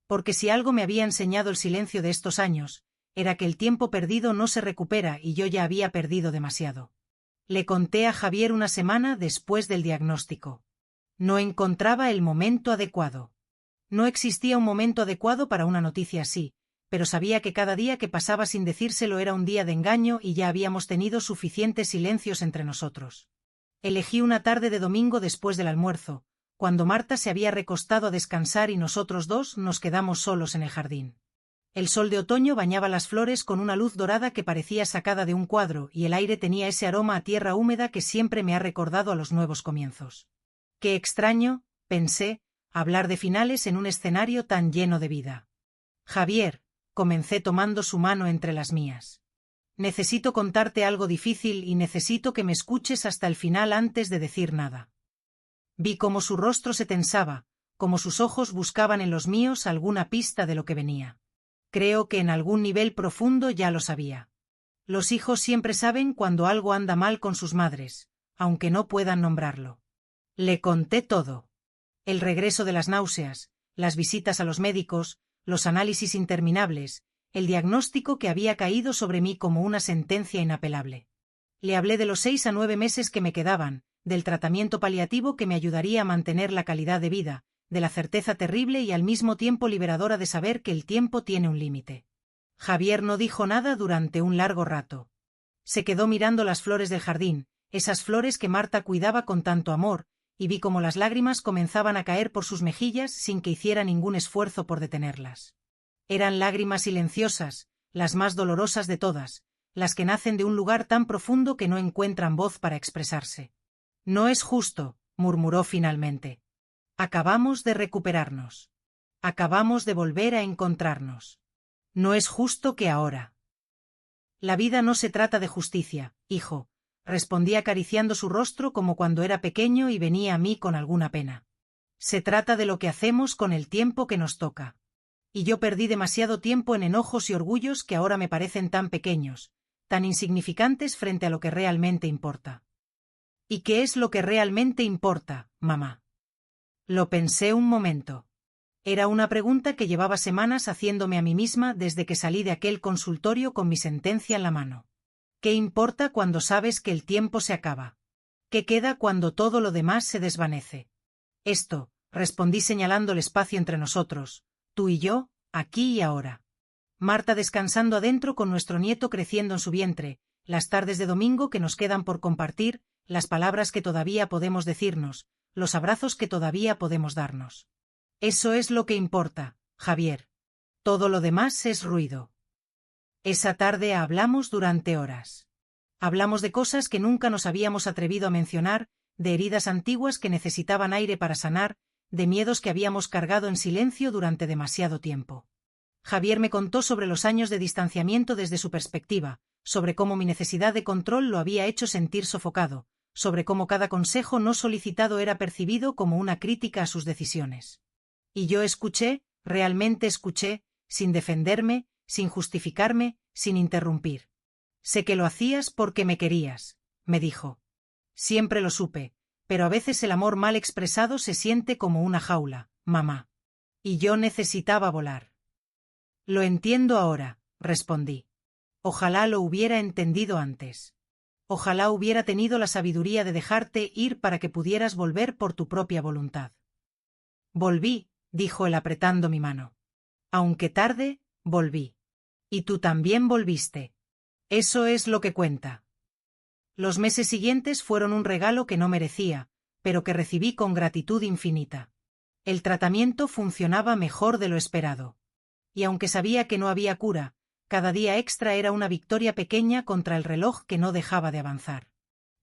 Porque si algo me había enseñado el silencio de estos años, era que el tiempo perdido no se recupera y yo ya había perdido demasiado. Le conté a Javier una semana después del diagnóstico. No encontraba el momento adecuado. No existía un momento adecuado para una noticia así, pero sabía que cada día que pasaba sin decírselo era un día de engaño y ya habíamos tenido suficientes silencios entre nosotros. Elegí una tarde de domingo después del almuerzo, cuando Marta se había recostado a descansar y nosotros dos nos quedamos solos en el jardín. El sol de otoño bañaba las flores con una luz dorada que parecía sacada de un cuadro y el aire tenía ese aroma a tierra húmeda que siempre me ha recordado a los nuevos comienzos. Qué extraño, pensé, hablar de finales en un escenario tan lleno de vida. Javier, comencé tomando su mano entre las mías. Necesito contarte algo difícil y necesito que me escuches hasta el final antes de decir nada. Vi cómo su rostro se tensaba, cómo sus ojos buscaban en los míos alguna pista de lo que venía. Creo que en algún nivel profundo ya lo sabía. Los hijos siempre saben cuando algo anda mal con sus madres, aunque no puedan nombrarlo. Le conté todo. El regreso de las náuseas, las visitas a los médicos, los análisis interminables, el diagnóstico que había caído sobre mí como una sentencia inapelable. Le hablé de los 6 a 9 meses que me quedaban, del tratamiento paliativo que me ayudaría a mantener la calidad de vida, de la certeza terrible y al mismo tiempo liberadora de saber que el tiempo tiene un límite. Javier no dijo nada durante un largo rato. Se quedó mirando las flores del jardín, esas flores que Marta cuidaba con tanto amor, y vi cómo las lágrimas comenzaban a caer por sus mejillas sin que hiciera ningún esfuerzo por detenerlas. Eran lágrimas silenciosas, las más dolorosas de todas, las que nacen de un lugar tan profundo que no encuentran voz para expresarse. No es justo, murmuró finalmente. Acabamos de recuperarnos. Acabamos de volver a encontrarnos. No es justo que ahora. La vida no se trata de justicia, hijo, respondí acariciando su rostro como cuando era pequeño y venía a mí con alguna pena. Se trata de lo que hacemos con el tiempo que nos toca. Y yo perdí demasiado tiempo en enojos y orgullos que ahora me parecen tan pequeños, tan insignificantes frente a lo que realmente importa. ¿Y qué es lo que realmente importa, mamá? Lo pensé un momento. Era una pregunta que llevaba semanas haciéndome a mí misma desde que salí de aquel consultorio con mi sentencia en la mano. ¿Qué importa cuando sabes que el tiempo se acaba? ¿Qué queda cuando todo lo demás se desvanece? Esto, respondí señalando el espacio entre nosotros, tú y yo, aquí y ahora. Marta descansando adentro con nuestro nieto creciendo en su vientre, las tardes de domingo que nos quedan por compartir, las palabras que todavía podemos decirnos, los abrazos que todavía podemos darnos. Eso es lo que importa, Javier. Todo lo demás es ruido. Esa tarde hablamos durante horas. Hablamos de cosas que nunca nos habíamos atrevido a mencionar, de heridas antiguas que necesitaban aire para sanar, de miedos que habíamos cargado en silencio durante demasiado tiempo. Javier me contó sobre los años de distanciamiento desde su perspectiva, sobre cómo mi necesidad de control lo había hecho sentir sofocado, sobre cómo cada consejo no solicitado era percibido como una crítica a sus decisiones. Y yo escuché, realmente escuché, sin defenderme, sin justificarme, sin interrumpir. Sé que lo hacías porque me querías, me dijo. Siempre lo supe, pero a veces el amor mal expresado se siente como una jaula, mamá. Y yo necesitaba volar. Lo entiendo ahora, respondí. Ojalá lo hubiera entendido antes. Ojalá hubiera tenido la sabiduría de dejarte ir para que pudieras volver por tu propia voluntad. Volví, dijo él apretando mi mano. Aunque tarde, volví. Y tú también volviste. Eso es lo que cuenta. Los meses siguientes fueron un regalo que no merecía, pero que recibí con gratitud infinita. El tratamiento funcionaba mejor de lo esperado. Y aunque sabía que no había cura, cada día extra era una victoria pequeña contra el reloj que no dejaba de avanzar.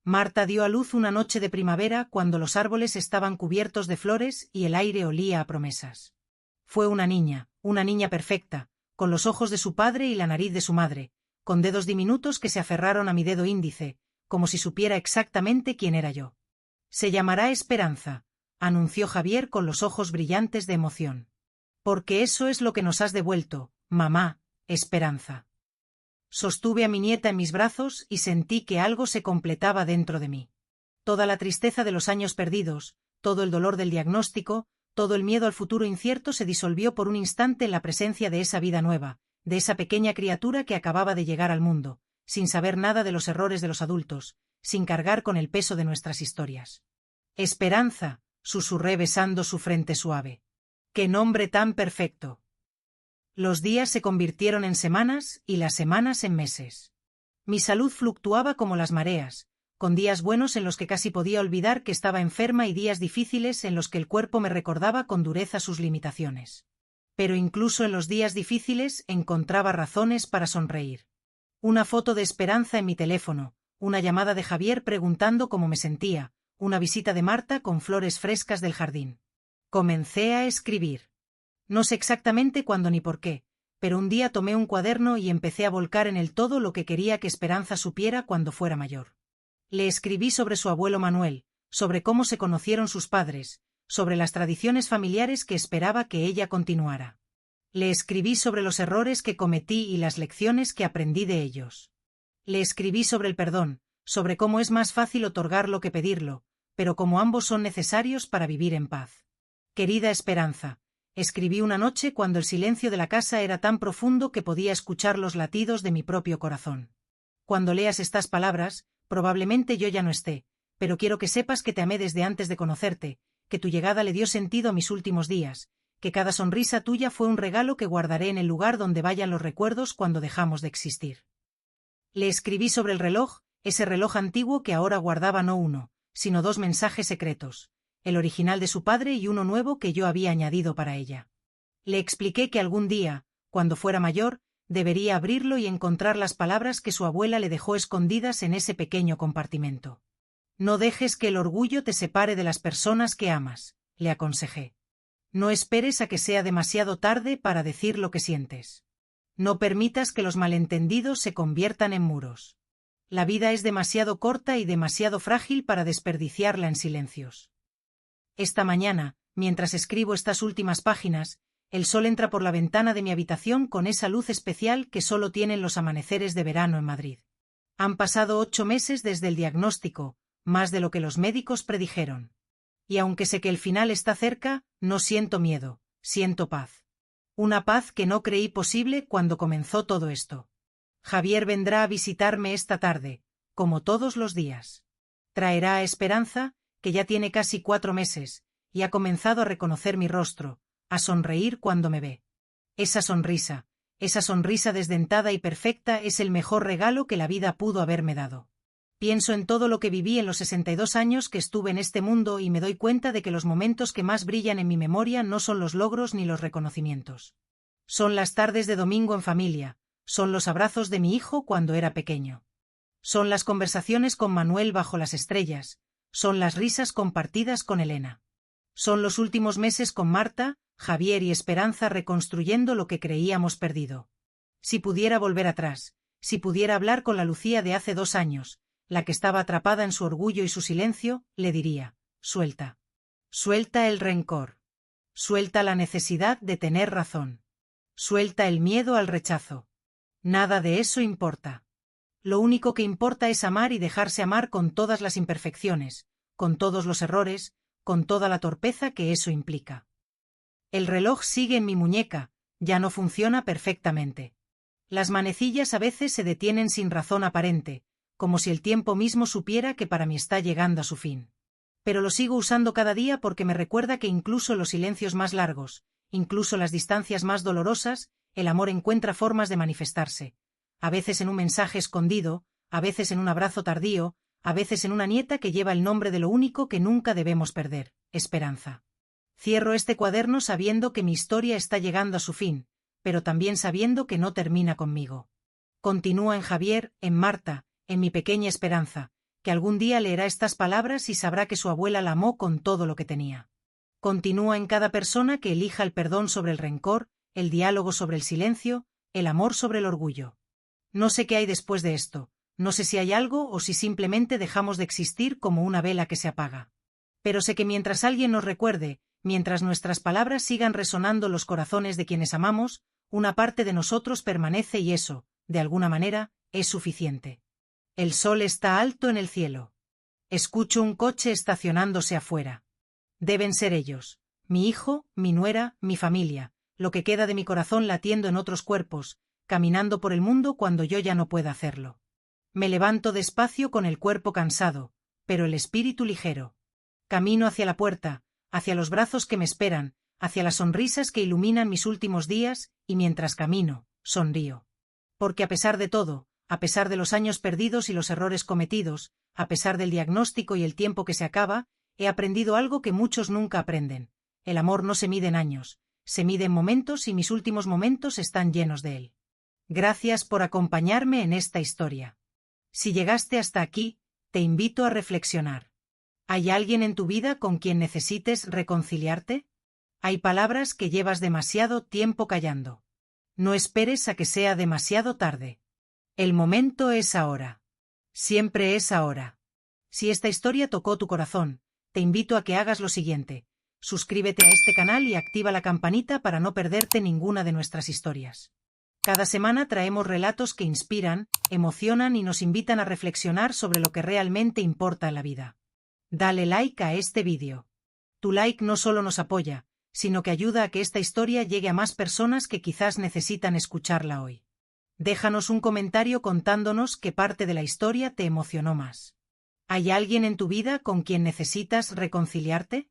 Marta dio a luz una noche de primavera cuando los árboles estaban cubiertos de flores y el aire olía a promesas. Fue una niña perfecta, con los ojos de su padre y la nariz de su madre, con dedos diminutos que se aferraron a mi dedo índice, como si supiera exactamente quién era yo. Se llamará Esperanza, anunció Javier con los ojos brillantes de emoción. Porque eso es lo que nos has devuelto, mamá, Esperanza. Sostuve a mi nieta en mis brazos y sentí que algo se completaba dentro de mí. Toda la tristeza de los años perdidos, todo el dolor del diagnóstico, todo el miedo al futuro incierto se disolvió por un instante en la presencia de esa vida nueva, de esa pequeña criatura que acababa de llegar al mundo, sin saber nada de los errores de los adultos, sin cargar con el peso de nuestras historias. Esperanza, susurré besando su frente suave. ¡Qué nombre tan perfecto! Los días se convirtieron en semanas y las semanas en meses. Mi salud fluctuaba como las mareas, con días buenos en los que casi podía olvidar que estaba enferma y días difíciles en los que el cuerpo me recordaba con dureza sus limitaciones. Pero incluso en los días difíciles encontraba razones para sonreír. Una foto de Esperanza en mi teléfono, una llamada de Javier preguntando cómo me sentía, una visita de Marta con flores frescas del jardín. Comencé a escribir. No sé exactamente cuándo ni por qué, pero un día tomé un cuaderno y empecé a volcar en él todo lo que quería que Esperanza supiera cuando fuera mayor. Le escribí sobre su abuelo Manuel, sobre cómo se conocieron sus padres, sobre las tradiciones familiares que esperaba que ella continuara. Le escribí sobre los errores que cometí y las lecciones que aprendí de ellos. Le escribí sobre el perdón, sobre cómo es más fácil otorgarlo que pedirlo, pero cómo ambos son necesarios para vivir en paz. Querida Esperanza, escribí una noche cuando el silencio de la casa era tan profundo que podía escuchar los latidos de mi propio corazón. Cuando leas estas palabras, probablemente yo ya no esté, pero quiero que sepas que te amé desde antes de conocerte, que tu llegada le dio sentido a mis últimos días, que cada sonrisa tuya fue un regalo que guardaré en el lugar donde vayan los recuerdos cuando dejamos de existir. Le escribí sobre el reloj, ese reloj antiguo que ahora guardaba no uno, sino dos mensajes secretos, el original de su padre y uno nuevo que yo había añadido para ella. Le expliqué que algún día, cuando fuera mayor, debería abrirlo y encontrar las palabras que su abuela le dejó escondidas en ese pequeño compartimento. No dejes que el orgullo te separe de las personas que amas, le aconsejé. No esperes a que sea demasiado tarde para decir lo que sientes. No permitas que los malentendidos se conviertan en muros. La vida es demasiado corta y demasiado frágil para desperdiciarla en silencios. Esta mañana, mientras escribo estas últimas páginas, el sol entra por la ventana de mi habitación con esa luz especial que solo tienen los amaneceres de verano en Madrid. Han pasado 8 meses desde el diagnóstico, más de lo que los médicos predijeron. Y aunque sé que el final está cerca, no siento miedo, siento paz. Una paz que no creí posible cuando comenzó todo esto. Javier vendrá a visitarme esta tarde, como todos los días. Traerá a Esperanza, que ya tiene casi 4 meses, y ha comenzado a reconocer mi rostro, a sonreír cuando me ve. Esa sonrisa desdentada y perfecta es el mejor regalo que la vida pudo haberme dado. Pienso en todo lo que viví en los 62 años que estuve en este mundo y me doy cuenta de que los momentos que más brillan en mi memoria no son los logros ni los reconocimientos. Son las tardes de domingo en familia, son los abrazos de mi hijo cuando era pequeño. Son las conversaciones con Manuel bajo las estrellas, son las risas compartidas con Elena. Son los últimos meses con Marta, Javier y Esperanza reconstruyendo lo que creíamos perdido. Si pudiera volver atrás, si pudiera hablar con la Lucía de hace 2 años, la que estaba atrapada en su orgullo y su silencio, le diría: suelta. Suelta el rencor. Suelta la necesidad de tener razón. Suelta el miedo al rechazo. Nada de eso importa. Lo único que importa es amar y dejarse amar con todas las imperfecciones, con todos los errores, con toda la torpeza que eso implica. El reloj sigue en mi muñeca, ya no funciona perfectamente. Las manecillas a veces se detienen sin razón aparente, como si el tiempo mismo supiera que para mí está llegando a su fin. Pero lo sigo usando cada día porque me recuerda que incluso en los silencios más largos, incluso en las distancias más dolorosas, el amor encuentra formas de manifestarse. A veces en un mensaje escondido, a veces en un abrazo tardío, a veces en una nieta que lleva el nombre de lo único que nunca debemos perder: esperanza. Cierro este cuaderno sabiendo que mi historia está llegando a su fin, pero también sabiendo que no termina conmigo. Continúa en Javier, en Marta, en mi pequeña Esperanza, que algún día leerá estas palabras y sabrá que su abuela la amó con todo lo que tenía. Continúa en cada persona que elija el perdón sobre el rencor, el diálogo sobre el silencio, el amor sobre el orgullo. No sé qué hay después de esto, no sé si hay algo o si simplemente dejamos de existir como una vela que se apaga. Pero sé que mientras alguien nos recuerde, mientras nuestras palabras sigan resonando en los corazones de quienes amamos, una parte de nosotros permanece y eso, de alguna manera, es suficiente. El sol está alto en el cielo. Escucho un coche estacionándose afuera. Deben ser ellos, mi hijo, mi nuera, mi familia, lo que queda de mi corazón latiendo en otros cuerpos, caminando por el mundo cuando yo ya no pueda hacerlo. Me levanto despacio con el cuerpo cansado, pero el espíritu ligero. Camino hacia la puerta, hacia los brazos que me esperan, hacia las sonrisas que iluminan mis últimos días, y mientras camino, sonrío. Porque a pesar de todo, a pesar de los años perdidos y los errores cometidos, a pesar del diagnóstico y el tiempo que se acaba, he aprendido algo que muchos nunca aprenden: el amor no se mide en años, se mide en momentos y mis últimos momentos están llenos de él. Gracias por acompañarme en esta historia. Si llegaste hasta aquí, te invito a reflexionar. ¿Hay alguien en tu vida con quien necesites reconciliarte? ¿Hay palabras que llevas demasiado tiempo callando? No esperes a que sea demasiado tarde. El momento es ahora. Siempre es ahora. Si esta historia tocó tu corazón, te invito a que hagas lo siguiente: suscríbete a este canal y activa la campanita para no perderte ninguna de nuestras historias. Cada semana traemos relatos que inspiran, emocionan y nos invitan a reflexionar sobre lo que realmente importa en la vida. Dale like a este vídeo. Tu like no solo nos apoya, sino que ayuda a que esta historia llegue a más personas que quizás necesitan escucharla hoy. Déjanos un comentario contándonos qué parte de la historia te emocionó más. ¿Hay alguien en tu vida con quien necesitas reconciliarte?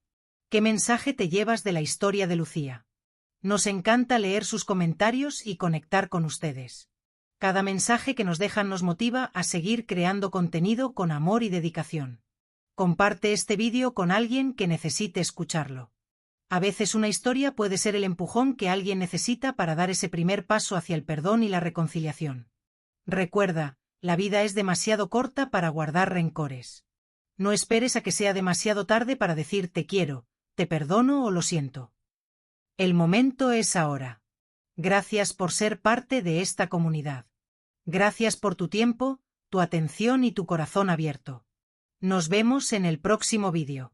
¿Qué mensaje te llevas de la historia de Lucía? Nos encanta leer sus comentarios y conectar con ustedes. Cada mensaje que nos dejan nos motiva a seguir creando contenido con amor y dedicación. Comparte este vídeo con alguien que necesite escucharlo. A veces una historia puede ser el empujón que alguien necesita para dar ese primer paso hacia el perdón y la reconciliación. Recuerda, la vida es demasiado corta para guardar rencores. No esperes a que sea demasiado tarde para decir te quiero, te perdono o lo siento. El momento es ahora. Gracias por ser parte de esta comunidad. Gracias por tu tiempo, tu atención y tu corazón abierto. Nos vemos en el próximo vídeo.